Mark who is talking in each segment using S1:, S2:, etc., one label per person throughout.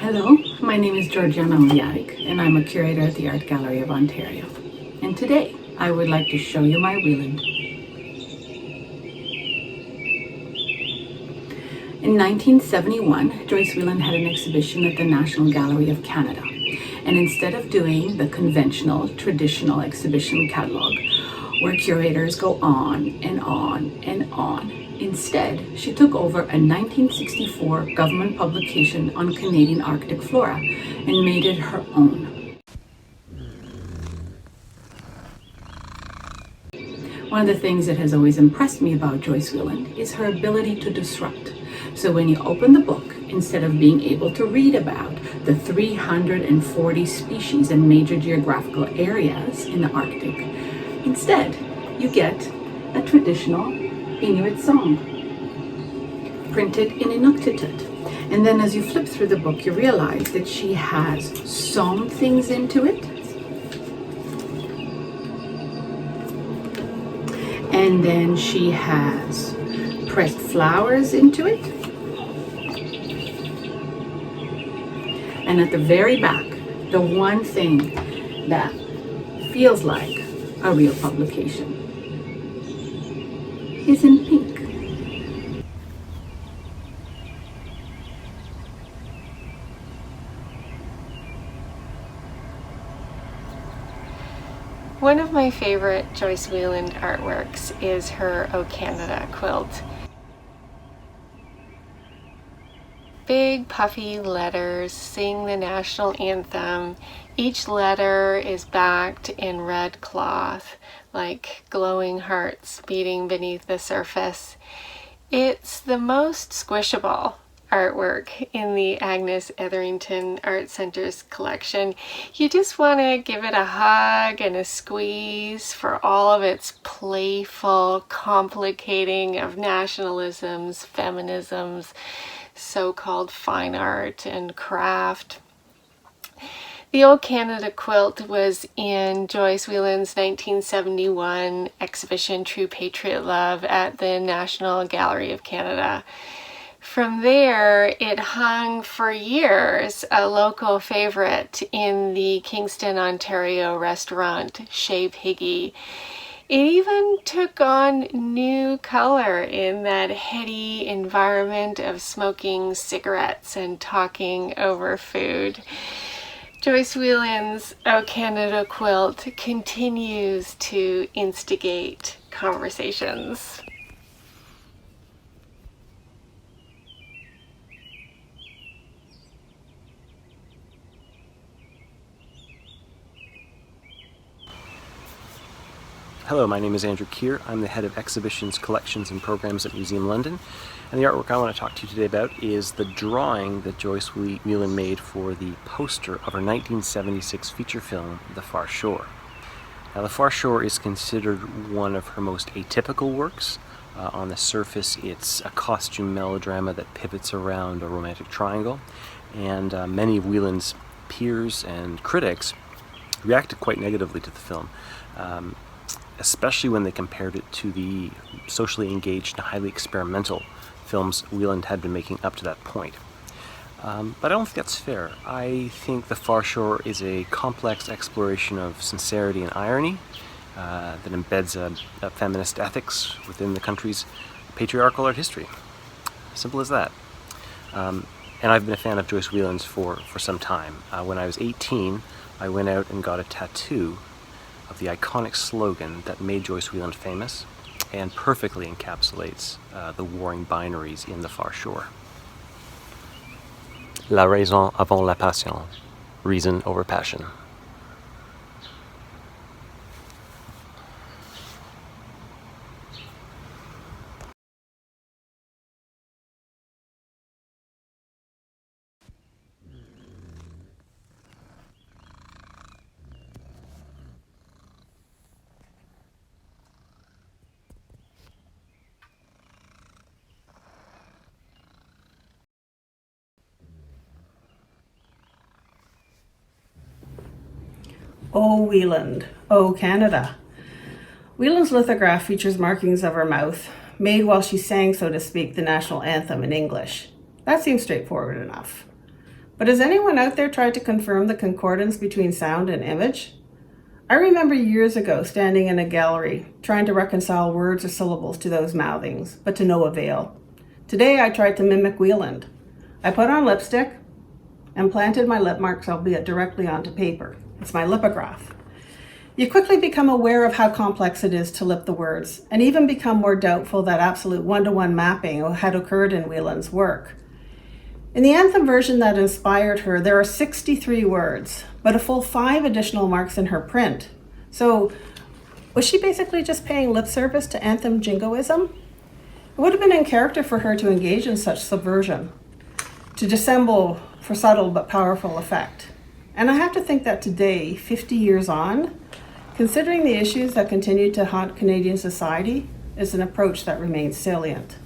S1: Hello, my name is Georgiana Oliarik, and I'm a curator at the Art Gallery of Ontario. And today, I would like to show you my Wieland. In 1971, Joyce Wieland had an exhibition at the National Gallery of Canada. And instead of doing the conventional, traditional exhibition catalog, where curators go on and on and on, instead, she took over a 1964 government publication on Canadian Arctic flora and made it her own. One of the things that has always impressed me about Joyce Wieland is her ability to disrupt. So when you open the book, instead of being able to read about the 340 species and major geographical areas in the Arctic, instead you get a traditional Inuit song, printed in Inuktitut. And then as you flip through the book, you realize that she has sewn things into it, and then she has pressed flowers into it. And at the very back, the one thing that feels like a real publication is in pink.
S2: One of my favorite Joyce Wieland artworks is her O Canada quilt. Big puffy letters sing the national anthem. Each letter is backed in red cloth, like glowing hearts beating beneath the surface. It's the most squishable artwork in the Agnes Etherington Art Center's collection. You just want to give it a hug and a squeeze for all of its playful complicating of nationalisms, feminisms, so-called fine art and craft. The Old Canada quilt was in Joyce Wieland's 1971 exhibition True Patriot Love at the National Gallery of Canada. From there, it hung for years, a local favorite in the Kingston, Ontario restaurant, Chez Piggy. It even took on new color in that heady environment of smoking cigarettes and talking over food. Joyce Wieland's O Canada quilt continues to instigate conversations.
S3: Hello, my name is Andrew Keir. I'm the head of exhibitions, collections, and programs at Museum London. And the artwork I want to talk to you today about is the drawing that Joyce Wieland made for the poster of her 1976 feature film, The Far Shore. Now, The Far Shore is considered one of her most atypical works. On the surface, it's a costume melodrama that pivots around a romantic triangle. And many of Wieland's peers and critics reacted quite negatively to the film. Especially when they compared it to the socially engaged and highly experimental films Wieland had been making up to that point. But I don't think that's fair. I think The Far Shore is a complex exploration of sincerity and irony that embeds a feminist ethics within the country's patriarchal art history. Simple as that. And I've been a fan of Joyce Wieland's for some time. When I was 18, I went out and got a tattoo of the iconic slogan that made Joyce Wieland famous and perfectly encapsulates the warring binaries in The Far Shore. La raison avant la passion. Reason over passion.
S4: O Wieland, O Canada. Wieland's lithograph features markings of her mouth, made while she sang, so to speak, the national anthem in English. That seems straightforward enough. But has anyone out there tried to confirm the concordance between sound and image? I remember years ago standing in a gallery trying to reconcile words or syllables to those mouthings, but to no avail. Today I tried to mimic Wieland. I put on lipstick and planted my lip marks, albeit directly onto paper. It's my lipograph. You quickly become aware of how complex it is to lip the words, and even become more doubtful that absolute one-to-one mapping had occurred in Wieland's work. In the anthem version that inspired her, there are 63 words, but a full 5 additional marks in her print. So, was she basically just paying lip service to anthem jingoism? It would have been in character for her to engage in such subversion, to dissemble for subtle but powerful effect. And I have to think that today, 50 years on, considering the issues that continue to haunt Canadian society, is an approach that remains salient.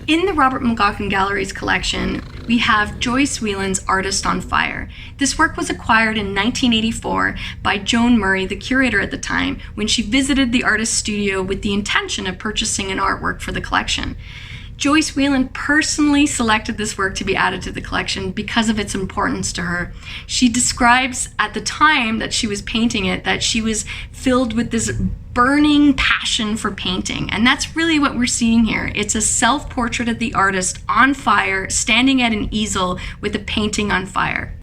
S5: In the Robert McLaughlin Gallery's collection, we have Joyce Wieland's Artist on Fire. This work was acquired in 1984 by Joan Murray, the curator at the time, when she visited the artist's studio with the intention of purchasing an artwork for the collection. Joyce Wieland personally selected this work to be added to the collection because of its importance to her. She describes at the time that she was painting it that she was filled with this burning passion for painting. And that's really what we're seeing here. It's a self-portrait of the artist on fire, standing at an easel with a painting on fire.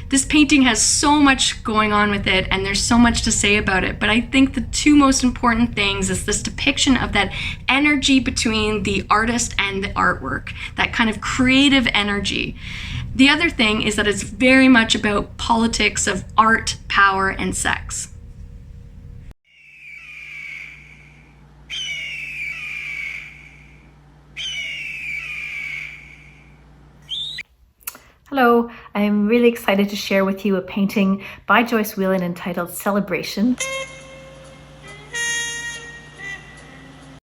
S5: This painting has so much going on with it, and there's so much to say about it, but I think the two most important things is this depiction of that energy between the artist and the artwork, that kind of creative energy. The other thing is that it's very much about politics of art, power, and sex.
S6: Hello, I'm really excited to share with you a painting by Joyce Wieland entitled Celebration.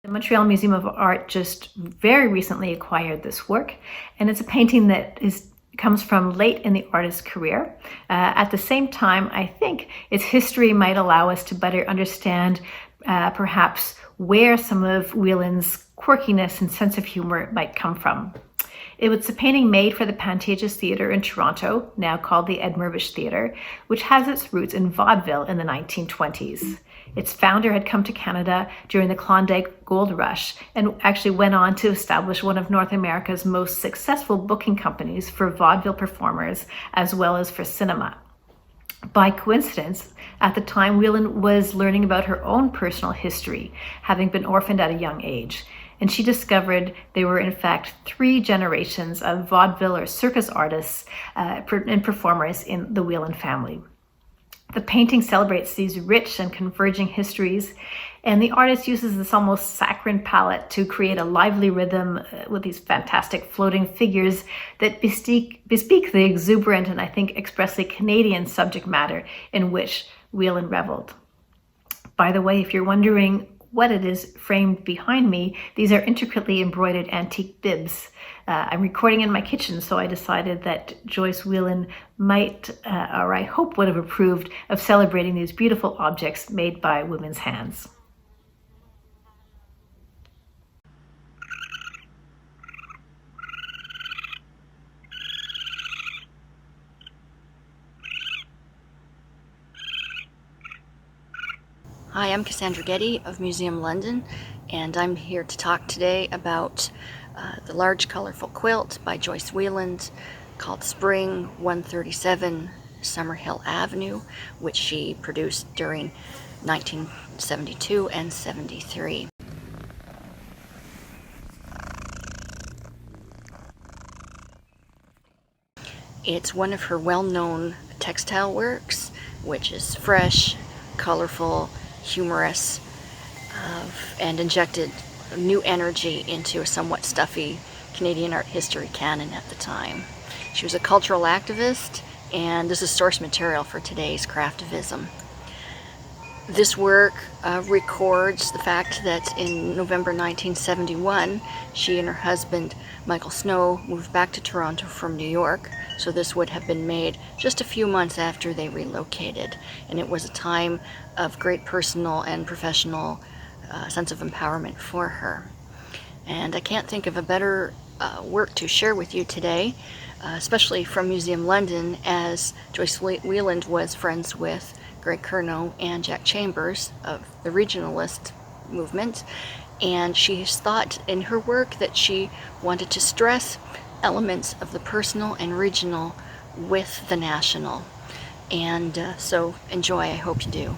S6: The Montreal Museum of Art just very recently acquired this work, and it's a painting that comes from late in the artist's career. At the same time, I think its history might allow us to better understand perhaps where some of Wieland's quirkiness and sense of humor might come from. It was a painting made for the Pantages Theatre in Toronto, now called the Ed Mirvish Theatre, which has its roots in vaudeville in the 1920s. Its founder had come to Canada during the Klondike Gold Rush and actually went on to establish one of North America's most successful booking companies for vaudeville performers as well as for cinema. By coincidence, at the time, Wieland was learning about her own personal history, having been orphaned at a young age. And she discovered there were in fact 3 generations of vaudeville or circus artists and performers in the Wieland family. The painting celebrates these rich and converging histories, and the artist uses this almost saccharine palette to create a lively rhythm with these fantastic floating figures that bespeak the exuberant and I think expressly Canadian subject matter in which Wieland reveled. By the way, if you're wondering what it is framed behind me, these are intricately embroidered antique bibs. I'm recording in my kitchen, so I decided that Joyce Wieland might, or I hope would have approved of celebrating these beautiful objects made by women's hands.
S7: Hi, I'm Cassandra Getty of Museum London, and I'm here to talk today about the large colorful quilt by Joyce Wieland called Spring 137 Summerhill Avenue, which she produced during 1972 and 73. It's one of her well-known textile works, which is fresh, colorful, humorous, and injected new energy into a somewhat stuffy Canadian art history canon at the time. She was a cultural activist, and this is source material for today's craftivism. This work records the fact that in November 1971, she and her husband, Michael Snow, moved back to Toronto from New York. So this would have been made just a few months after they relocated. And it was a time of great personal and professional sense of empowerment for her. And I can't think of a better work to share with you today, especially from Museum London, as Joyce Wieland was friends with Greg Curnow and Jack Chambers of the regionalist movement, and she's thought in her work that she wanted to stress elements of the personal and regional with the national. And so enjoy, I hope you do.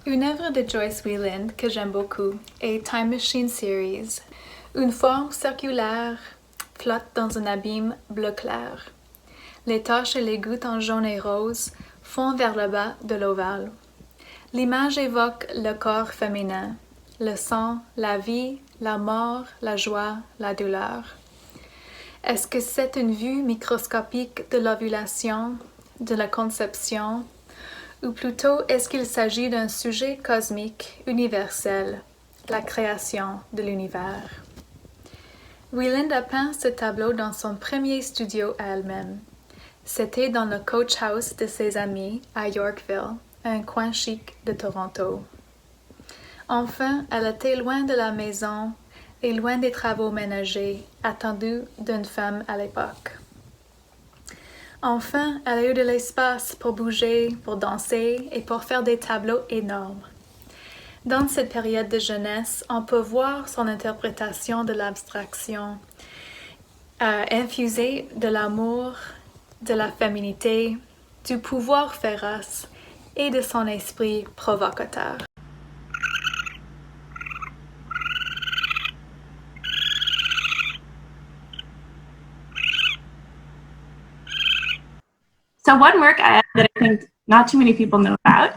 S8: Une œuvre de Joyce Wieland que j'aime beaucoup est Time Machine Series. Une forme circulaire flotte dans un abîme bleu clair. Les taches et les gouttes en jaune et rose font vers le bas de l'ovale. L'image évoque le corps féminin, le sang, la vie, la mort, la joie, la douleur. Est-ce que c'est une vue microscopique de l'ovulation, de la conception, ou plutôt est-ce qu'il s'agit d'un sujet cosmique, universel, la création de l'univers? Wieland a peint ce tableau dans son premier studio à elle-même. C'était dans le coach house de ses amis à Yorkville, un coin chic de Toronto. Enfin, elle était loin de la maison et loin des travaux ménagers, attendus d'une femme à l'époque. Enfin, elle a eu de l'espace pour bouger, pour danser et pour faire des tableaux énormes. Dans cette période de jeunesse, on peut voir son interprétation de l'abstraction, infusée de l'amour, de la féminité, du pouvoir féroce et de son esprit provocateur.
S9: So one work that I think not too many people know about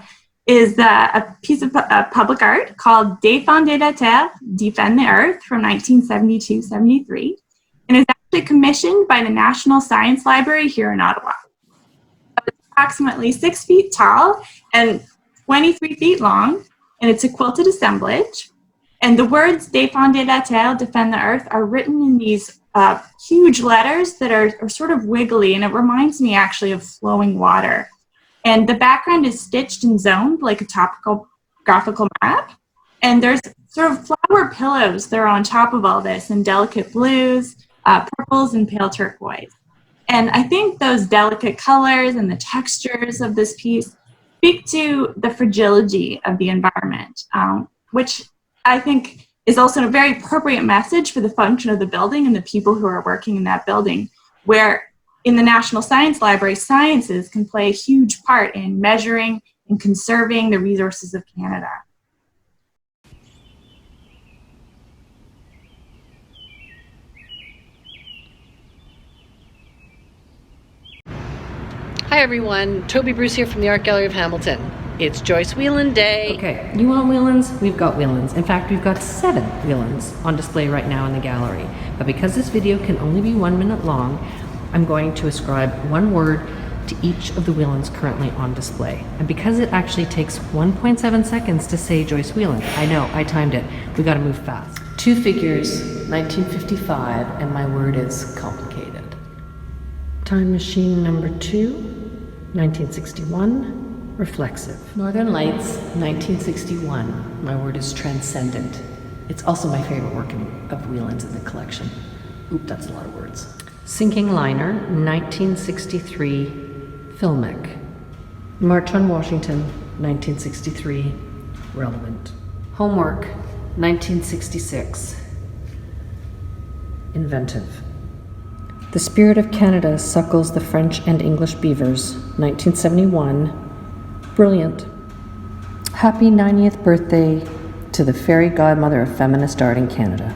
S9: is a piece of public art called Défendez la Terre, Defend the Earth from 1972-73, and is actually commissioned by the National Science Library here in Ottawa. It's approximately 6 feet tall and 23 feet long, and it's a quilted assemblage. And the words Défendez la Terre, Defend the Earth, are written in these huge letters that are sort of wiggly, and it reminds me actually of flowing water. And the background is stitched and zoned like a topographical map. And there's sort of flower pillows that are on top of all this in delicate blues, purples, and pale turquoise. And I think those delicate colors and the textures of this piece speak to the fragility of the environment, which I think is also a very appropriate message for the function of the building and the people who are working in that building, where in the National Science Library, sciences can play a huge part in measuring and conserving the resources of Canada.
S10: Hi everyone, Tobi Bruce here from the Art Gallery of Hamilton. It's Joyce Wieland Day.
S11: Okay, you want Wielands? We've got Wielands. In fact, we've got 7 Wielands on display right now in the gallery. But because this video can only be 1 minute long, I'm going to ascribe 1 word to each of the Wielands currently on display. And because it actually takes 1.7 seconds to say Joyce Wieland, I know, I timed it, we gotta move fast. 2 figures, 1955, and my word is complicated. Time Machine number 2, 1961. Reflexive. Northern Lights, 1961. My word is transcendent. It's also my favorite work of Wieland's in the collection. Oop, that's a lot of words. Sinking Liner, 1963. Filmic. March on Washington, 1963. Relevant. Homework, 1966. Inventive. The Spirit of Canada Suckles the French and English Beavers, 1971. Brilliant. Happy 90th birthday to the fairy godmother of feminist art in Canada.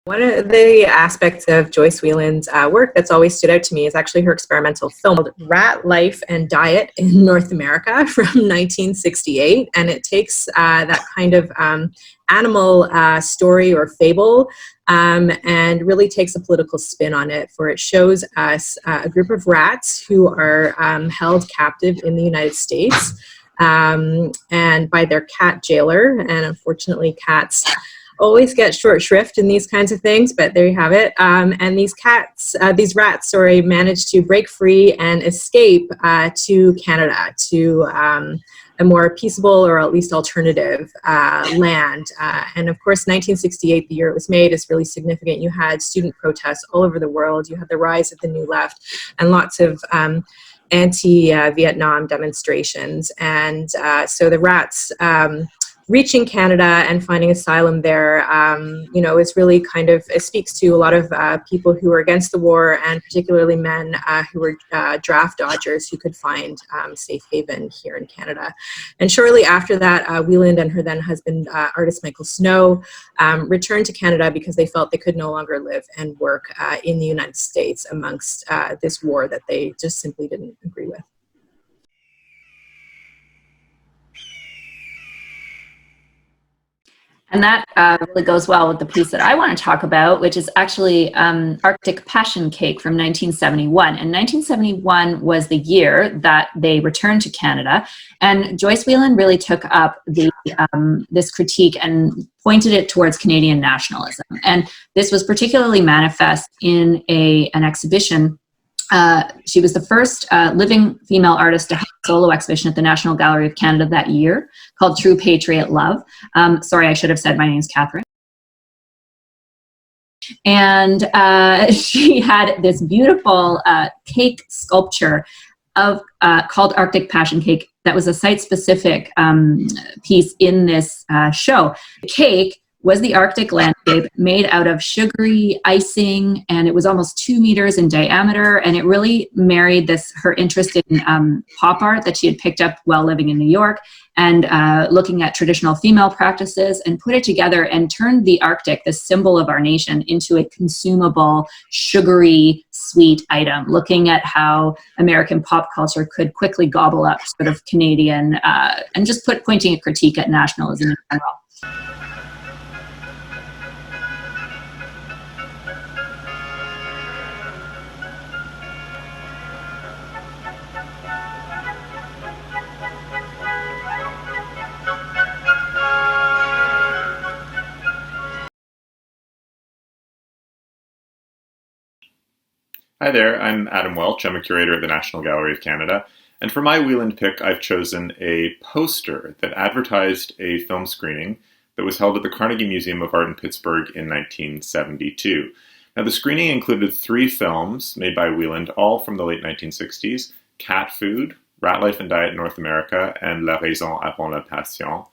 S12: One of the aspects of Joyce Wieland's work that's always stood out to me is actually her experimental film called Rat Life and Diet in North America from 1968. And it takes that kind of animal story or fable and really takes a political spin on it, for it shows us a group of rats who are held captive in the United States and by their cat jailer. And unfortunately, cats always get short shrift in these kinds of things, but there you have it. And these rats, managed to break free and escape to Canada, to a more peaceable or at least alternative land. And of course, 1968, the year it was made, is really significant. You had student protests all over the world. You had the rise of the New Left and lots of anti-Vietnam demonstrations. And so the rats reaching Canada and finding asylum there, is really kind of, it speaks to a lot of people who were against the war, and particularly men who were draft dodgers who could find safe haven here in Canada. And shortly after that, Wieland and her then husband, artist Michael Snow, returned to Canada because they felt they could no longer live and work in the United States amongst this war that they just simply didn't agree with.
S13: And that really goes well with the piece that I want to talk about, which is actually Arctic Passion Cake from 1971. And 1971 was the year that they returned to Canada. And Joyce Wieland really took up this critique and pointed it towards Canadian nationalism. And this was particularly manifest in an exhibition. She was the first living female artist to have a solo exhibition at the National Gallery of Canada that year, called True Patriot Love. Sorry, I should have said my name is Catherine. And she had this beautiful cake sculpture called Arctic Passion Cake that was a site-specific piece in this show. The cake was the Arctic landscape made out of sugary icing, and it was almost 2 meters in diameter, and it really married her interest in pop art that she had picked up while living in New York, and looking at traditional female practices, and put it together and turned the Arctic, the symbol of our nation, into a consumable, sugary, sweet item, looking at how American pop culture could quickly gobble up sort of Canadian, and just pointing a critique at nationalism in general.
S14: Hi there, I'm Adam Welch. I'm a curator at the National Gallery of Canada. And for my Wieland pick, I've chosen a poster that advertised a film screening that was held at the Carnegie Museum of Art in Pittsburgh in 1972. Now, the screening included 3 films made by Wieland, all from the late 1960s: Cat Food, Rat Life and Diet in North America, and La Raison avant la Passion.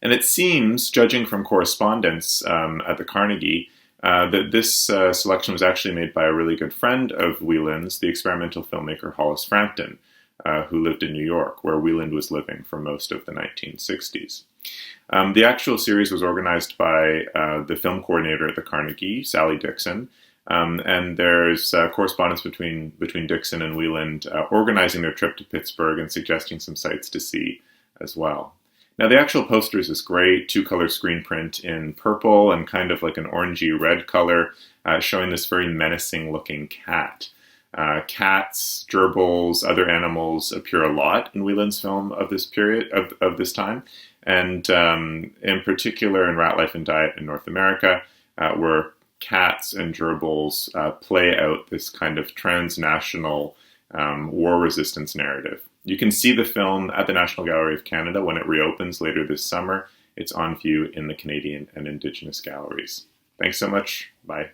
S14: And it seems, judging from correspondence at the Carnegie, that this selection was actually made by a really good friend of Wieland's, the experimental filmmaker Hollis Frampton, who lived in New York, where Wieland was living for most of the 1960s. The actual series was organized by the film coordinator at the Carnegie, Sally Dixon, and there's correspondence between Dixon and Wieland organizing their trip to Pittsburgh and suggesting some sites to see as well. Now, the actual poster is this great 2-color screen print in purple and kind of like an orangey red color, showing this very menacing looking cat. Cats, gerbils, other animals appear a lot in Wieland's film of this period, of this time, and in particular in Rat Life and Diet in North America, where cats and gerbils play out this kind of transnational war resistance narrative. You can see the film at the National Gallery of Canada when it reopens later this summer. It's on view in the Canadian and Indigenous galleries. Thanks so much. Bye.